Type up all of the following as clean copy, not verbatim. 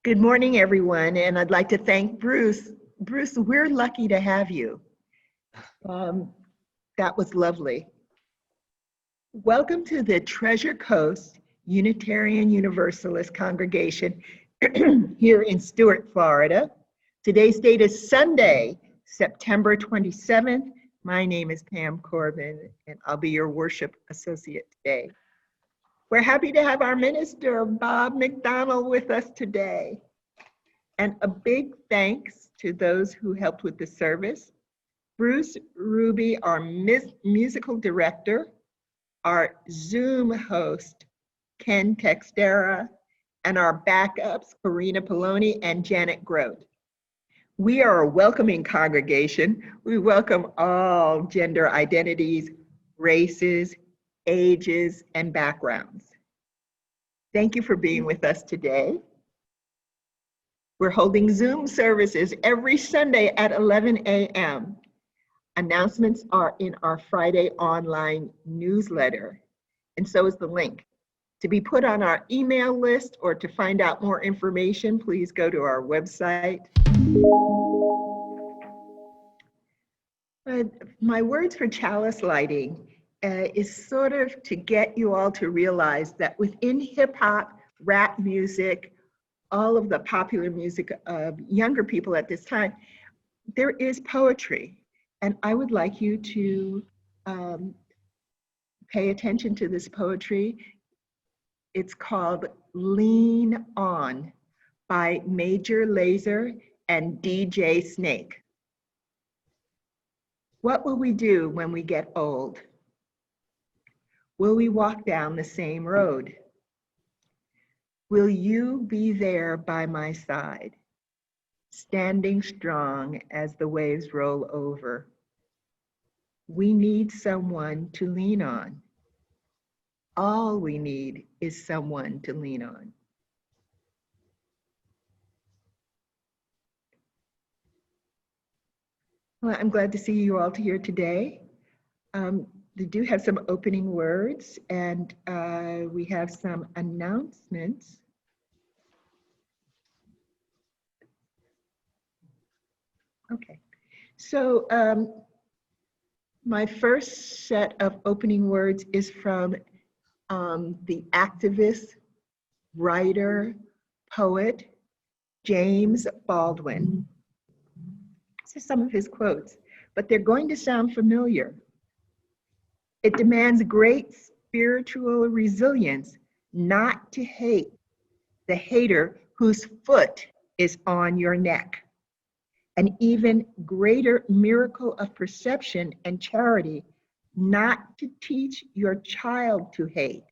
Good morning, everyone, and I'd like to thank Bruce. Bruce, we're lucky to have you. That was lovely. Welcome to the Treasure Coast Unitarian Universalist Congregation here in Stuart, Florida. Today's date is Sunday, September 27th. My name is Pam Corbin, and I'll be your worship associate today. We're happy to have our minister, Bob MacDonald, with us today. And a big thanks to those who helped with the service. Bruce Ruby, our musical director, our Zoom host, Ken Texeira, and our backups, Karina Poloni and Janet Grote. We are a welcoming congregation. We welcome all gender identities, races, ages, and backgrounds. Thank you for being with us today. We're holding Zoom services every Sunday at 11 a.m. Announcements are in our Friday online newsletter, and so is the link. To be put on our email list or to find out more information, please go to our website. My words for chalice lighting is sort of to get you all to realize that within hip hop, rap music, all of the popular music of younger people at this time, there is poetry. And I would like you to pay attention to this poetry. It's called Lean On by Major Lazer and DJ Snake. What will we do when we get old? Will we walk down the same road? Will you be there by my side, standing strong as the waves roll over? We need someone to lean on. All we need is someone to lean on. Well, I'm glad to see you all here today. We do have some opening words, and we have some announcements. Okay, so my first set of opening words is from the activist, writer, poet, James Baldwin. These are some of his quotes, but they're going to sound familiar. It demands great spiritual resilience not to hate the hater whose foot is on your neck. An even greater miracle of perception and charity not to teach your child to hate.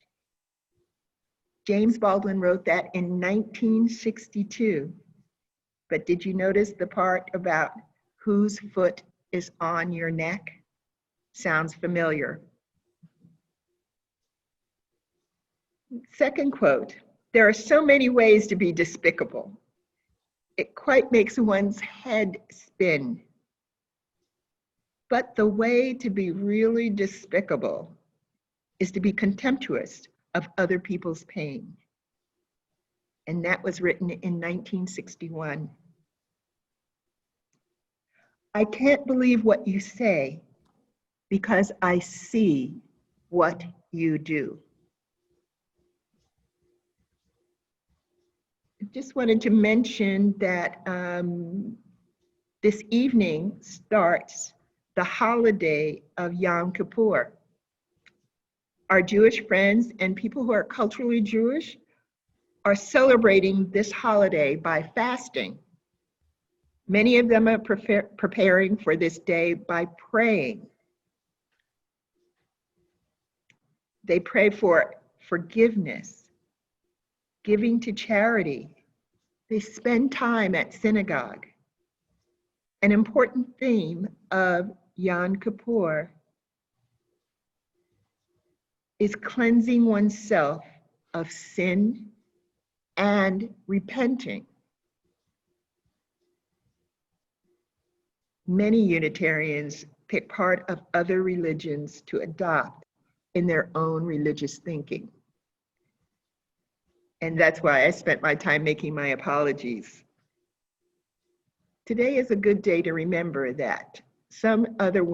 James Baldwin wrote that in 1962. But did you notice the part about whose foot is on your neck? Sounds familiar. Second quote, there are so many ways to be despicable. It quite makes one's head spin. But the way to be really despicable is to be contemptuous of other people's pain. And that was written in 1961. I can't believe what you say because I see what you do. I just wanted to mention that this evening starts the holiday of Yom Kippur. Our Jewish friends and people who are culturally Jewish are celebrating this holiday by fasting. Many of them are preparing for this day by praying. They pray for forgiveness, giving to charity. They spend time at synagogue. An important theme of Yom Kippur is cleansing oneself of sin and repenting. Many Unitarians pick part of other religions to adopt in their own religious thinking. And that's why I spent my time making my apologies. Today is a good day to remember that some other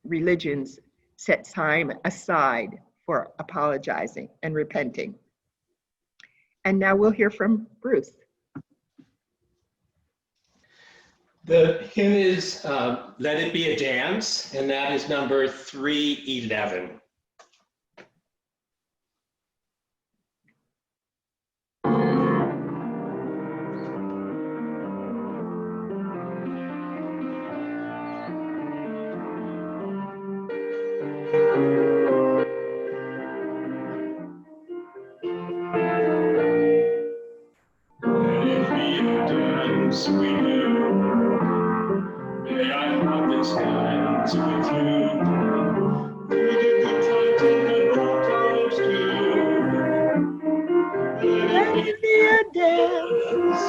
religions set time aside for apologizing and repenting. And now we'll hear from Bruce. The hymn is Let It Be a Dance, and that is number 311. Let it be a dance,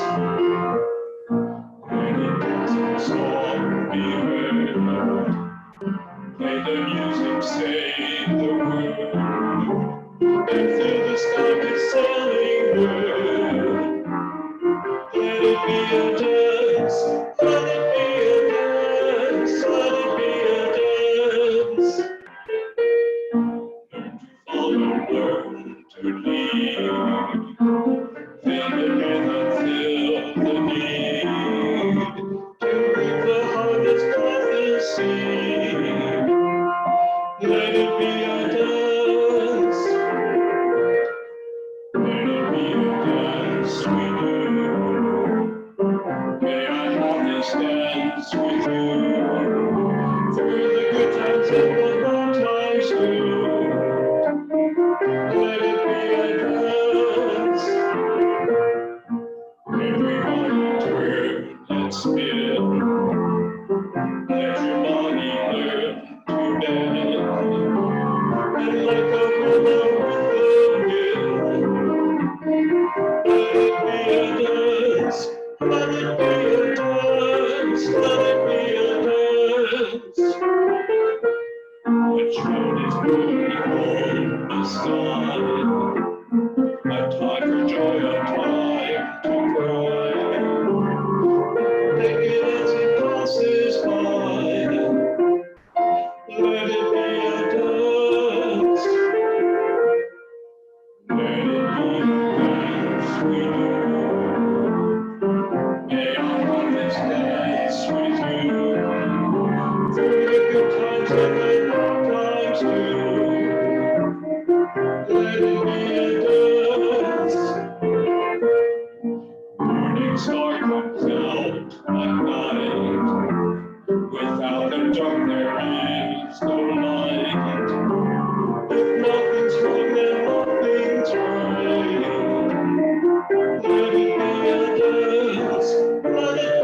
let it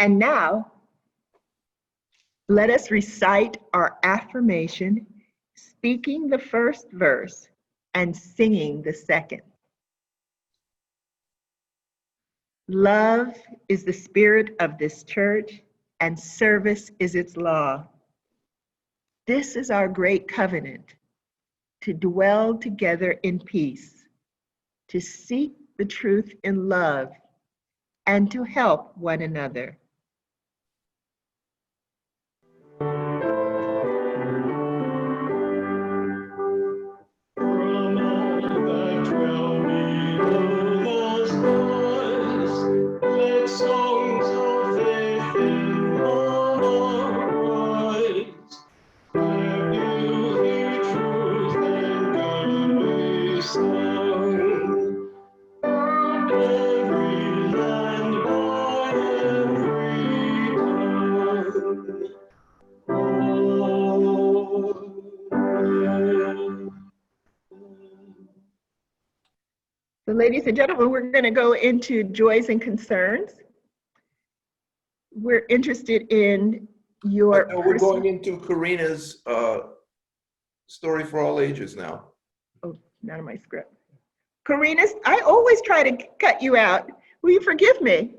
And now, let us recite our affirmation, speaking the first verse and singing the second. Love is the spirit of this church, and service is its law. This is our great covenant, to dwell together in peace, to seek the truth in love, and to help one another. So ladies and gentlemen, we're going to go into joys and concerns. We're interested in your we're going into Karina's story for all ages now. Oh, not in my script. Karina, I always try to cut you out. Will you forgive me?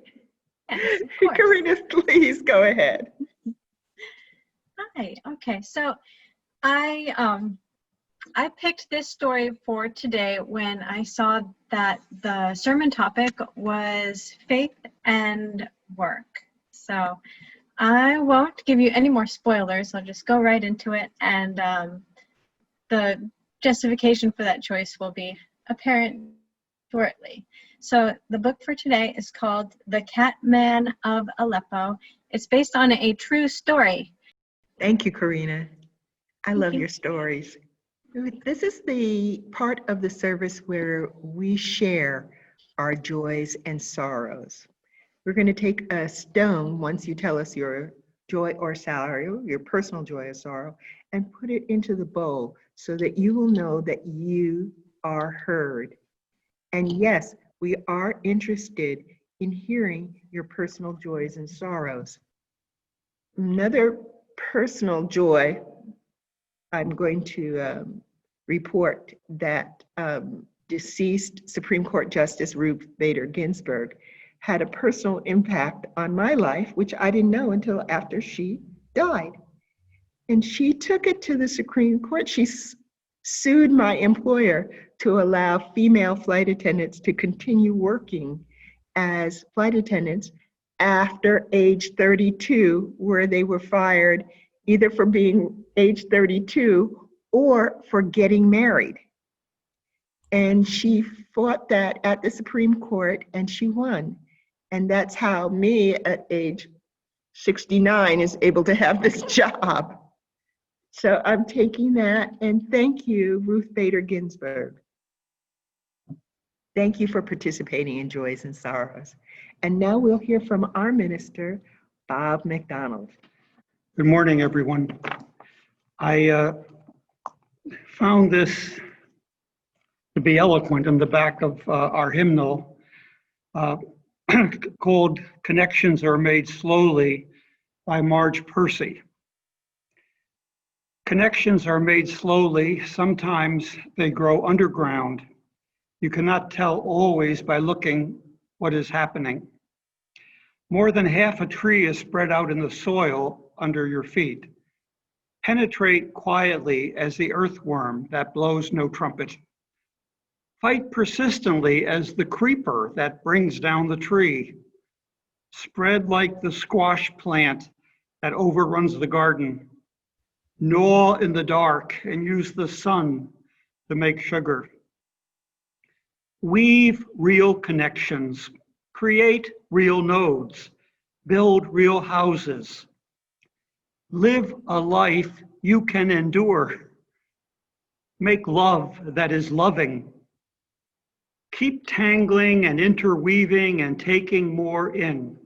Yes, of course. Karina, please go ahead. Hi. Okay. So I picked this story for today when I saw that the sermon topic was faith and work. So I won't give you any more spoilers. I'll just go right into it. And the justification for that choice will be apparent shortly. So the book for today is called The Catman of Aleppo. It's based on a true story. Thank you, Karina. I love you. your stories. This is the part of the service where we share our joys and sorrows. We're going to take a stone once you tell us your joy or sorrow, your personal joy or sorrow, and put it into the bowl so that you will know that you are heard. And yes, we are interested in hearing your personal joys and sorrows. Another personal joy, I'm going to report that deceased Supreme Court Justice Ruth Bader Ginsburg had a personal impact on my life, which I didn't know until after she died. And she took it to the Supreme Court. She sued my employer to allow female flight attendants to continue working as flight attendants after age 32, where they were fired either for being age 32 or for getting married. And she fought that at the Supreme Court and she won. And that's how me at age 69 is able to have this job. So I'm taking that, and thank you, Ruth Bader Ginsburg. Thank you for participating in Joys and Sorrows. And now we'll hear from our minister, Bob MacDonald. Good morning, everyone. I found this to be eloquent in the back of our hymnal called Connections Are Made Slowly by Marge Percy. Connections are made slowly. Sometimes they grow underground. You cannot tell always by looking what is happening. More than half a tree is spread out in the soil under your feet. Penetrate quietly as the earthworm that blows no trumpet. Fight persistently as the creeper that brings down the tree. Spread like the squash plant that overruns the garden. Gnaw in the dark and use the sun to make sugar. Weave real connections, create real nodes, build real houses. Live a life you can endure. Make love that is loving. Keep tangling and interweaving and taking more in.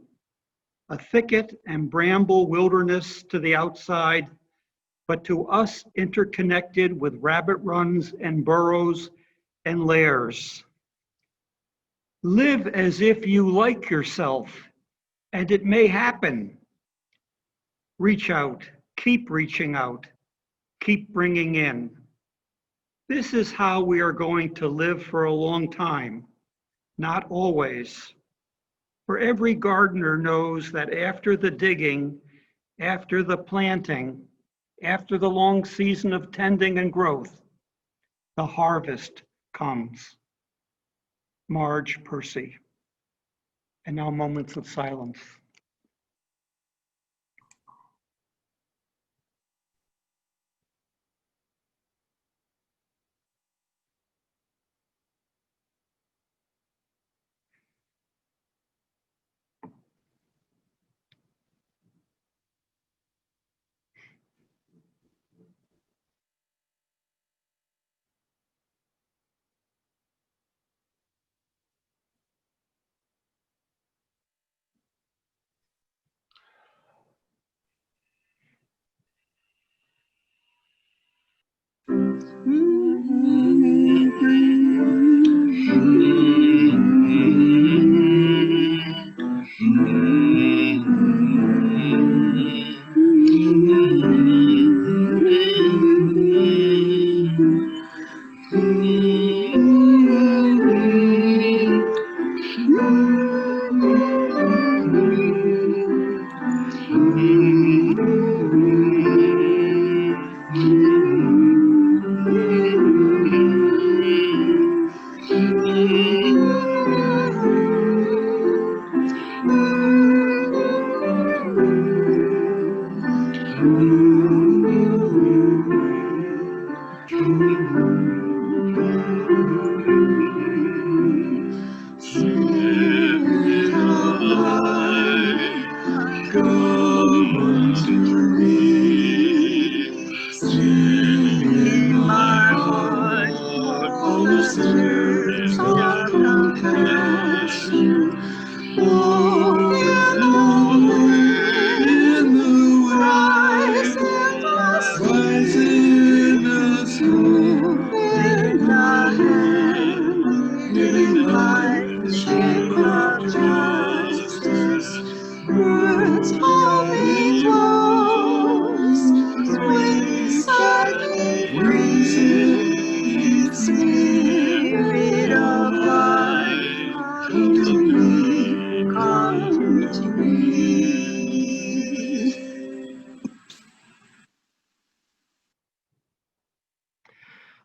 A thicket and bramble wilderness to the outside, but to us interconnected with rabbit runs and burrows and lairs. Live as if you like yourself And it may happen. Reach out, keep reaching out, keep bringing in. This is how we are going to live for a long time, not always. For every gardener knows that after the digging, after the planting, after the long season of tending and growth, the harvest comes. Marge Percy. And now moments of silence.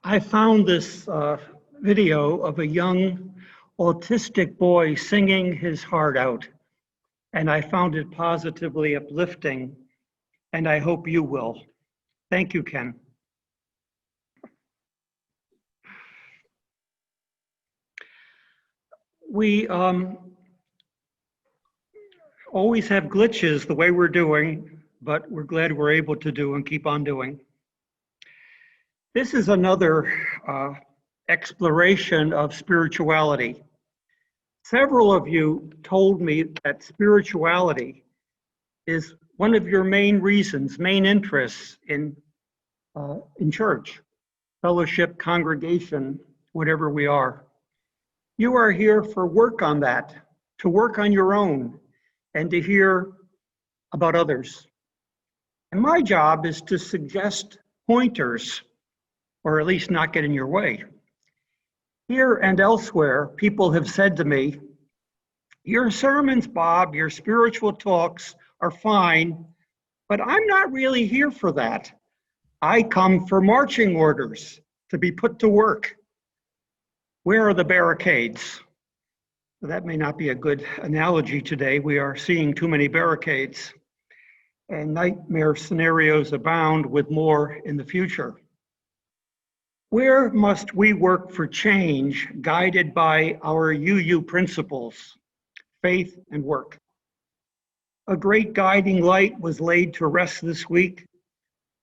I found this video of a young autistic boy singing his heart out, and I found it positively uplifting, and I hope you will. Thank you, Ken. We always have glitches the way we're doing, but we're glad we're able to do and keep on doing. This is another exploration of spirituality. Several of you told me that spirituality is one of your main reasons, main interests in church, fellowship, congregation, whatever we are. You are here for work on that, to work on your own, and to hear about others. And my job is to suggest pointers, or at least not get in your way. Here and elsewhere, people have said to me, your sermons, Bob, your spiritual talks are fine, but I'm not really here for that. I come for marching orders to be put to work. Where are the barricades? That may not be a good analogy today. We are seeing too many barricades, and nightmare scenarios abound with more in the future. Where must we work for change guided by our UU principles, faith and work? A great guiding light was laid to rest this week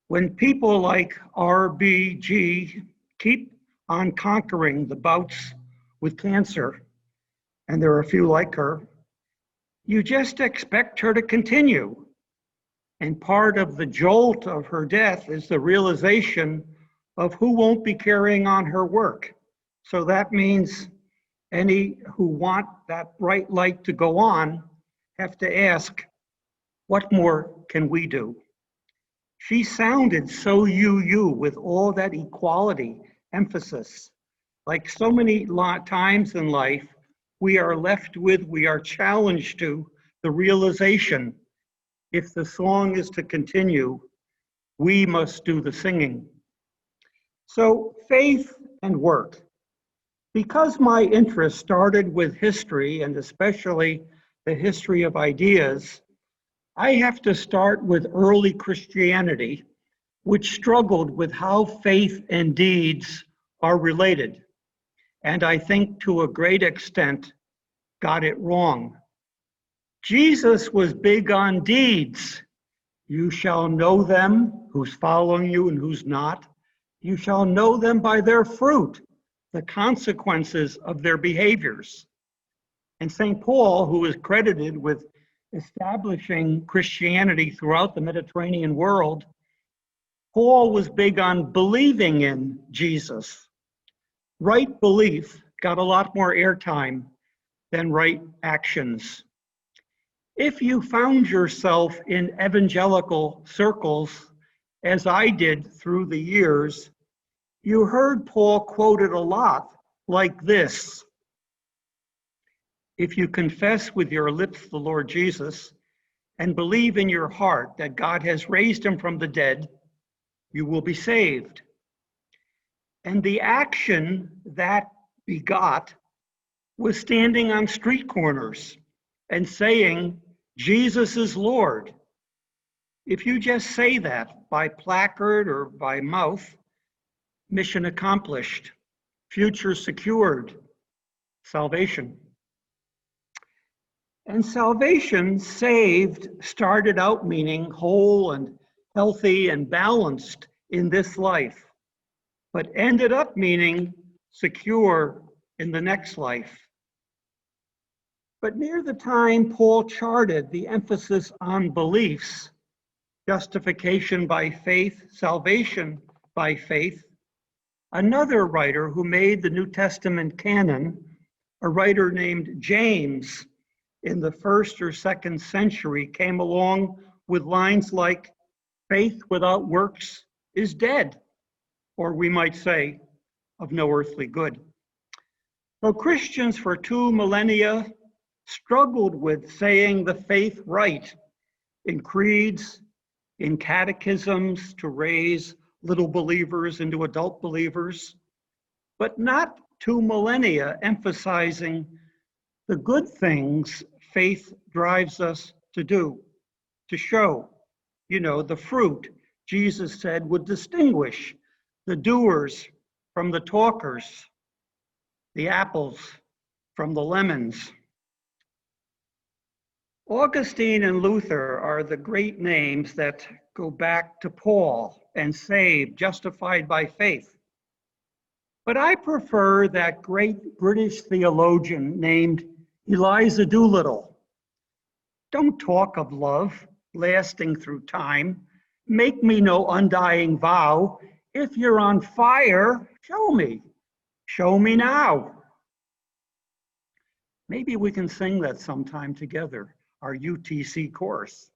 when people like RBG keep on conquering the bouts with cancer, and there are a few like her. You just expect her to continue. And part of the jolt of her death is the realization of who won't be carrying on her work. So that means any who want that bright light to go on have to ask, what more can we do? She sounded so you with all that equality emphasis. Like so many times in life, we are challenged to the realization, if the song is to continue, we must do the singing. So faith and work. Because my interest started with history, and especially the history of ideas, I have to start with early Christianity, which struggled with how faith and deeds are related, and I think to a great extent got it wrong. Jesus was big on deeds. You shall know them, who's following you and who's not. You shall know them by their fruit, the consequences of their behaviors. And St. Paul, who is credited with establishing Christianity throughout the Mediterranean world, Paul was big on believing in Jesus. Right belief got a lot more airtime than right actions. If you found yourself in evangelical circles, as I did through the years, you heard Paul quoted a lot like this: if you confess with your lips the Lord Jesus and believe in your heart that God has raised him from the dead, you will be saved. And the action that begot was standing on street corners and saying, Jesus is Lord. If you just say that by placard or by mouth, mission accomplished, future secured, salvation. And salvation, saved, started out meaning whole and healthy and balanced in this life, but ended up meaning secure in the next life. But near the time Paul charted the emphasis on beliefs, justification by faith, salvation by faith, another writer who made the New Testament canon, a writer named James, in the 1st or 2nd century, came along with lines like, faith without works is dead, or we might say, of no earthly good. So Christians for 2 millennia struggled with saying the faith right in creeds, in catechisms to raise little believers into adult believers, but not 2 millennia emphasizing the good things faith drives us to do, to show, the fruit Jesus said would distinguish the doers from the talkers, the apples from the lemons. Augustine and Luther are the great names that go back to Paul and saved, justified by faith. But I prefer that great British theologian named Eliza Doolittle. Don't talk of love lasting through time. Make me no undying vow. If you're on fire, show me. Show me now. Maybe we can sing that sometime together, our UTC course.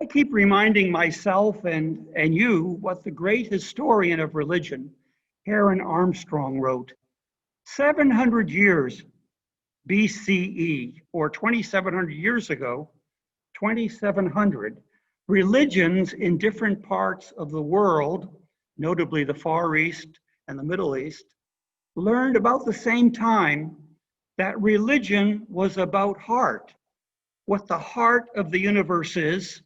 I keep reminding myself and you what the great historian of religion, Aaron Armstrong, wrote. 700 years BCE, or 2,700 years ago, 2,700, religions in different parts of the world, notably the Far East and the Middle East, learned about the same time that religion was about heart, what the heart of the universe is,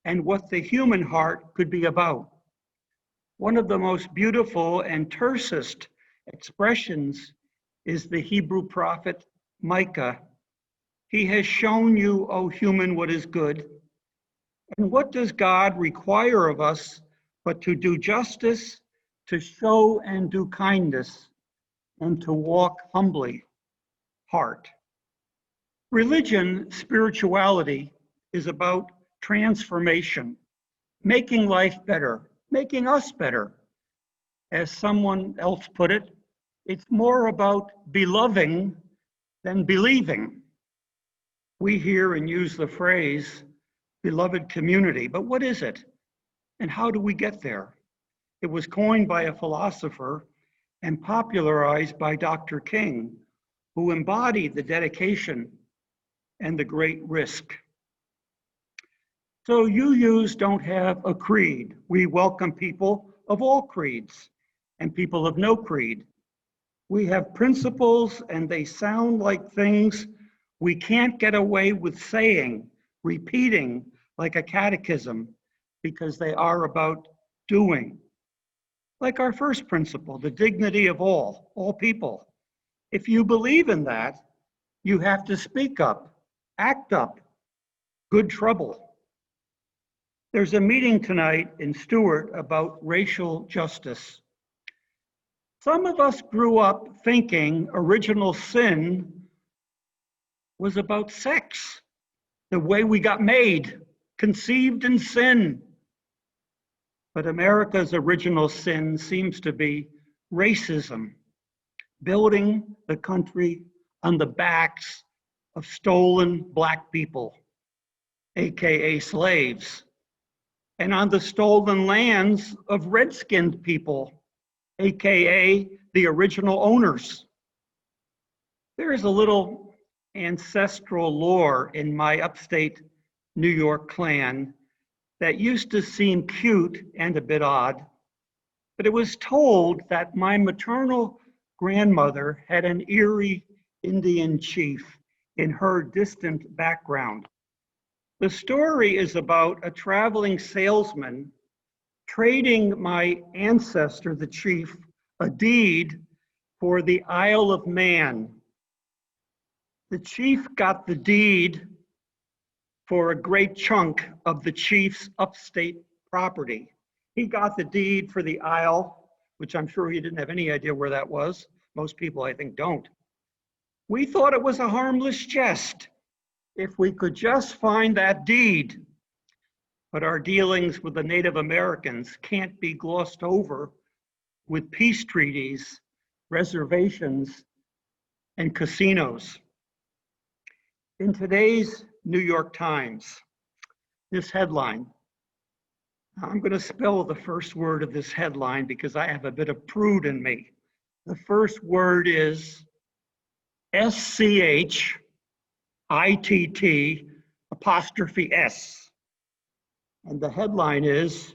and what the human heart could be about. One of the most beautiful and tersest expressions is the Hebrew prophet Micah. He has shown you, O human, what is good. And what does God require of us but to do justice, to show and do kindness, and to walk humbly, heart. Religion, spirituality, is about transformation, making life better, making us better. As someone else put it, it's more about beloving than believing. We hear and use the phrase beloved community, but what is it? And how do we get there? It was coined by a philosopher and popularized by Dr. King, who embodied the dedication and the great risk. So UUs don't have a creed. We welcome people of all creeds and people of no creed. We have principles and they sound like things we can't get away with saying, repeating like a catechism, because they are about doing. Like our first principle, the dignity of all people. If you believe in that, you have to speak up, act up, good trouble. There's a meeting tonight in Stewart about racial justice. Some of us grew up thinking original sin was about sex, the way we got made, conceived in sin. But America's original sin seems to be racism, building the country on the backs of stolen Black people, AKA slaves, and on the stolen lands of red-skinned people, AKA the original owners. There is a little ancestral lore in my upstate New York clan that used to seem cute and a bit odd, but it was told that my maternal grandmother had an Erie Indian chief in her distant background. The story is about a traveling salesman trading my ancestor, the chief, a deed for the Isle of Man. The chief got the deed for a great chunk of the chief's upstate property. He got the deed for the Isle, which I'm sure he didn't have any idea where that was. Most people, I think, don't. We thought it was a harmless jest if we could just find that deed. But our dealings with the Native Americans can't be glossed over with peace treaties, reservations, and casinos. In today's New York Times, this headline, I'm going to spell the first word of this headline because I have a bit of prude in me. The first word is SCHITT''S. And the headline is,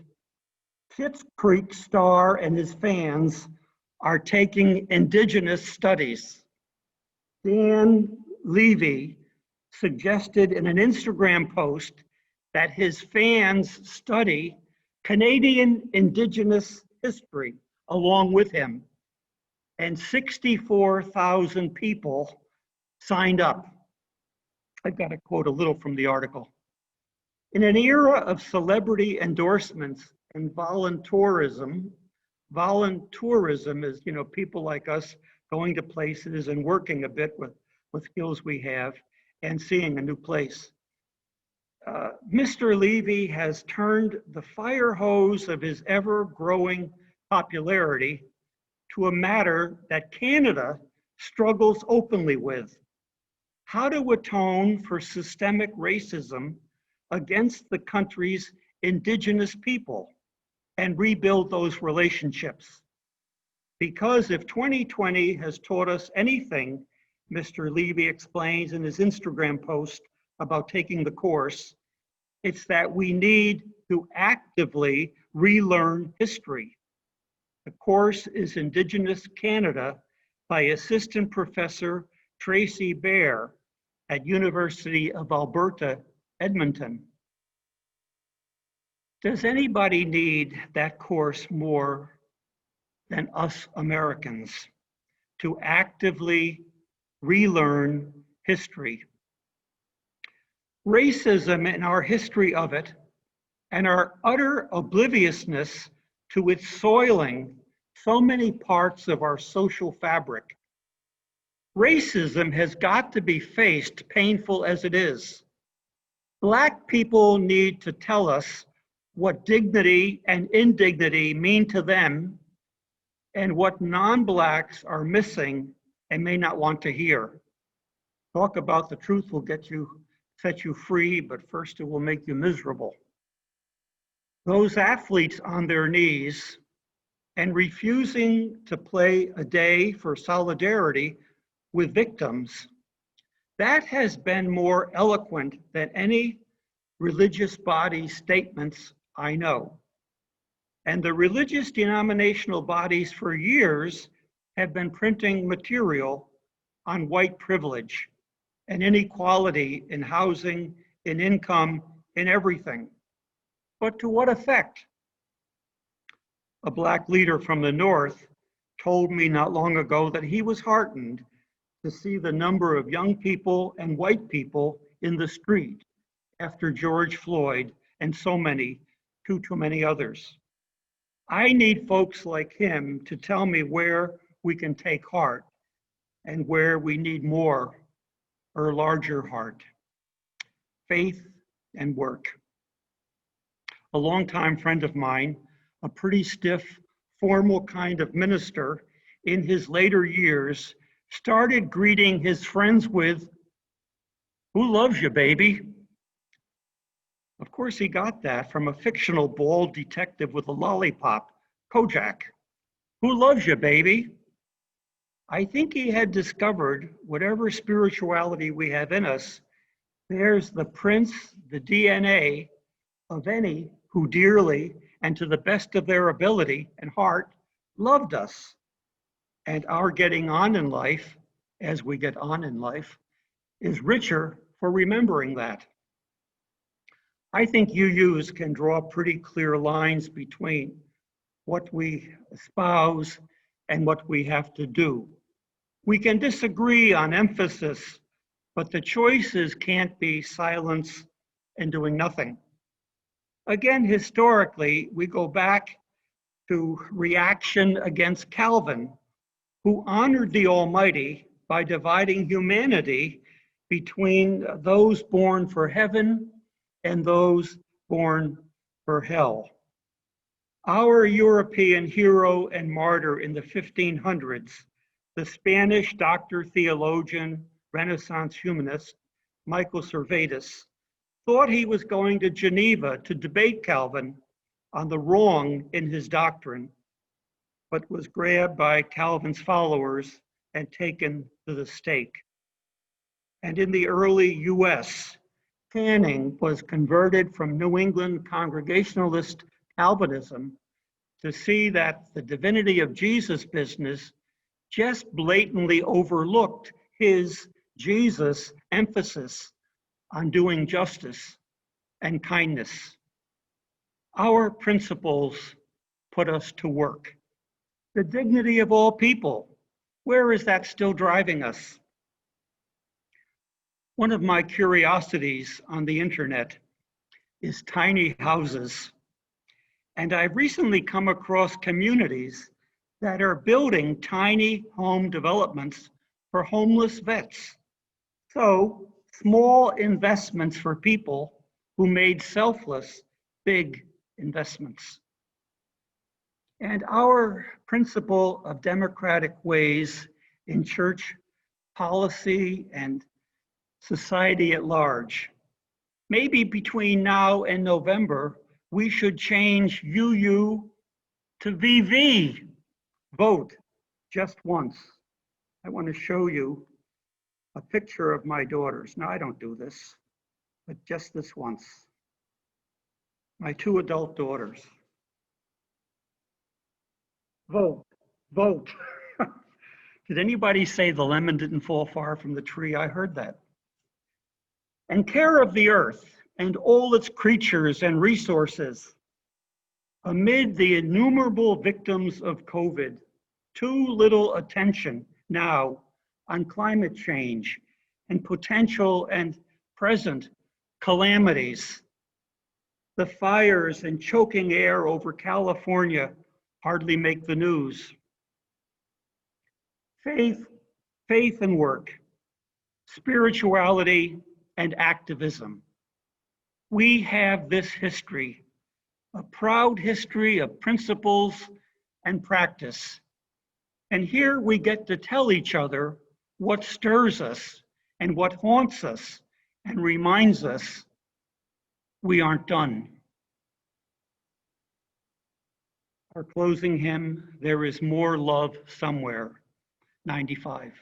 Schitt's Creek star and his fans are taking indigenous studies. Dan Levy suggested in an Instagram post that his fans study Canadian indigenous history along with him. And 64,000 people signed up. I've got to quote a little from the article. In an era of celebrity endorsements and voluntourism is, people like us going to places and working a bit with skills we have and seeing a new place. Mr. Levy has turned the fire hose of his ever-growing popularity to a matter that Canada struggles openly with. How to atone for systemic racism against the country's indigenous people and rebuild those relationships. Because if 2020 has taught us anything, Mr. Levy explains in his Instagram post about taking the course, it's that we need to actively relearn history. The course is Indigenous Canada by Assistant Professor Tracy Baer at University of Alberta, Edmonton. Does anybody need that course more than us Americans to actively relearn history? Racism and our history of it and our utter obliviousness to its soiling so many parts of our social fabric. Racism has got to be faced, painful as it is. Black people need to tell us what dignity and indignity mean to them and what non-Blacks are missing and may not want to hear. Talk about the truth will get you set you free, but first it will make you miserable. Those athletes on their knees and refusing to play a day for solidarity with victims, that has been more eloquent than any religious body statements I know. And the religious denominational bodies for years have been printing material on white privilege and inequality in housing, in income, in everything. But to what effect? A Black leader from the North told me not long ago that he was heartened to see the number of young people and white people in the street after George Floyd and so many, too many others. I need folks like him to tell me where we can take heart and where we need more or larger heart. Faith and work. A longtime friend of mine, a pretty stiff, formal kind of minister, in his later years, started greeting his friends with, "Who loves you, baby?" Of course, he got that from a fictional bald detective with a lollipop, Kojak. "Who loves you, baby?" I think he had discovered whatever spirituality we have in us, there's the prints, the DNA of any who dearly and to the best of their ability and heart loved us. And our getting on in life, as we get on in life, is richer for remembering that. I think UUs can draw pretty clear lines between what we espouse and what we have to do. We can disagree on emphasis, but the choices can't be silence and doing nothing. Again, historically, we go back to reaction against Calvin, who honored the Almighty by dividing humanity between those born for heaven and those born for hell. Our European hero and martyr in the 1500s, the Spanish doctor, theologian, Renaissance humanist, Michael Servetus, thought he was going to Geneva to debate Calvin on the wrong in his doctrine, but was grabbed by Calvin's followers and taken to the stake. And in the early US, Canning was converted from New England Congregationalist Calvinism to see that the divinity of Jesus business just blatantly overlooked his Jesus emphasis on doing justice and kindness. Our principles put us to work. The dignity of all people, where is that still driving us? One of my curiosities on the internet is tiny houses. And I've recently come across communities that are building tiny home developments for homeless vets. So small investments for people who made selfless, big investments. And our principle of democratic ways in church policy and society at large. Maybe between now and November, we should change UU to VV, vote just once. I want to show you a picture of my daughters. Now, I don't do this, but just this once. My two adult daughters. Vote, vote. Did anybody say the lemon didn't fall far from the tree? I heard that. And care of the earth and all its creatures and resources. Amid the innumerable victims of COVID, too little attention now on climate change and potential and present calamities. The fires and choking air over California hardly make the news. Faith and work, spirituality and activism. We have this history, a proud history of principles and practice. And here we get to tell each other what stirs us and what haunts us and reminds us we aren't done. Our closing hymn, There Is More Love Somewhere, 95.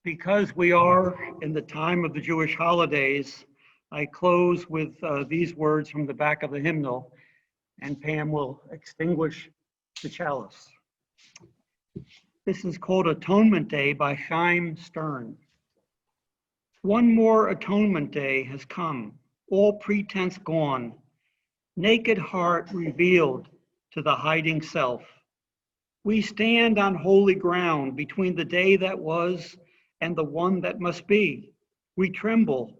Because we are in the time of the Jewish holidays, I close with these words from the back of the hymnal, and Pam will extinguish the chalice. This is called Atonement Day by Chaim Stern. One more Atonement Day has come, all pretense gone, naked heart revealed to the hiding self. We stand on holy ground between the day that was and the one that must be. We tremble.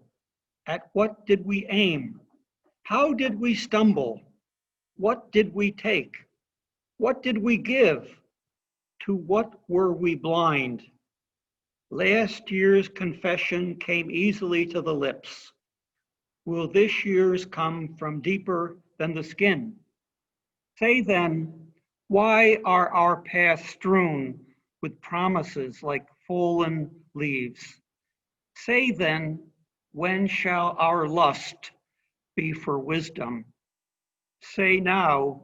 At what did we aim? How did we stumble? What did we take? What did we give? To what were we blind? Last year's confession came easily to the lips. Will this year's come from deeper than the skin? Say then, why are our paths strewn with promises like fallen leaves? Say then, when shall our lust be for wisdom? Say now,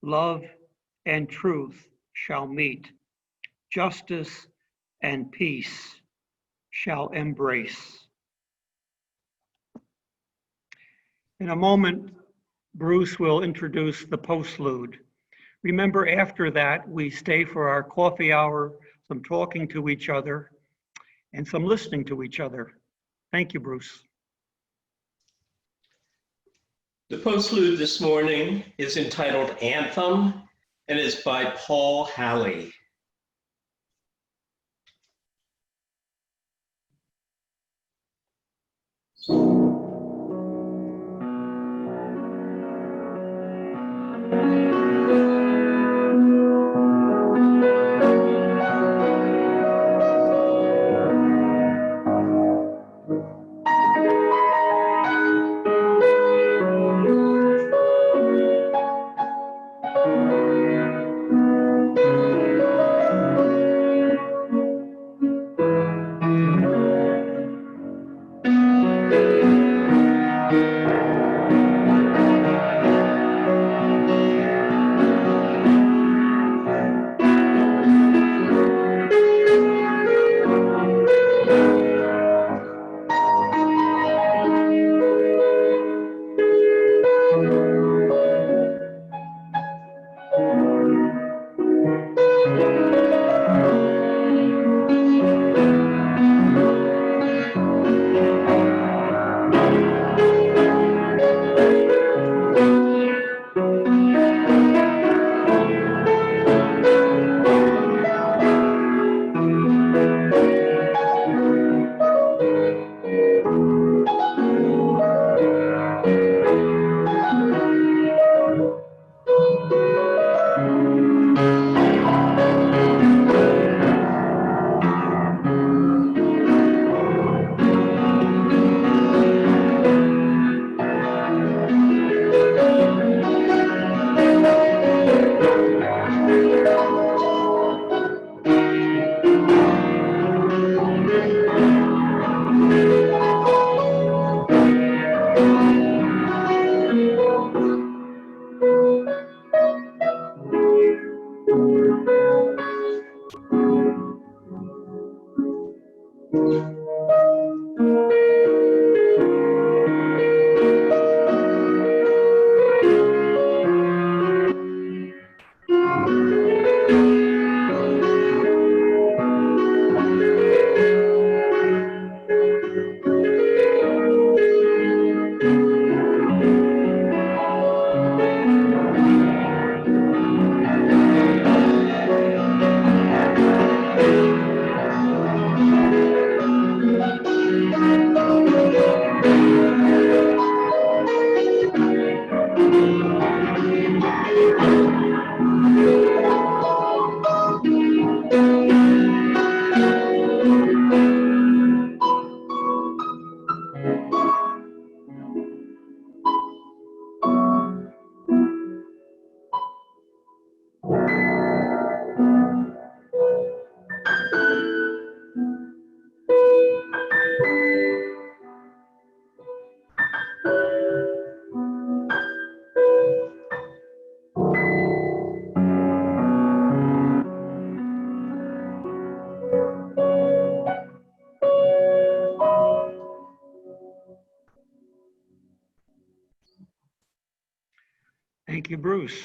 love and truth shall meet. Justice and peace shall embrace. In a moment, Bruce will introduce the postlude. Remember, after that, we stay for our coffee hour, some talking to each other, and some listening to each other. Thank you, Bruce. The postlude this morning is entitled Anthem and is by Paul Halley. Thank you, Bruce.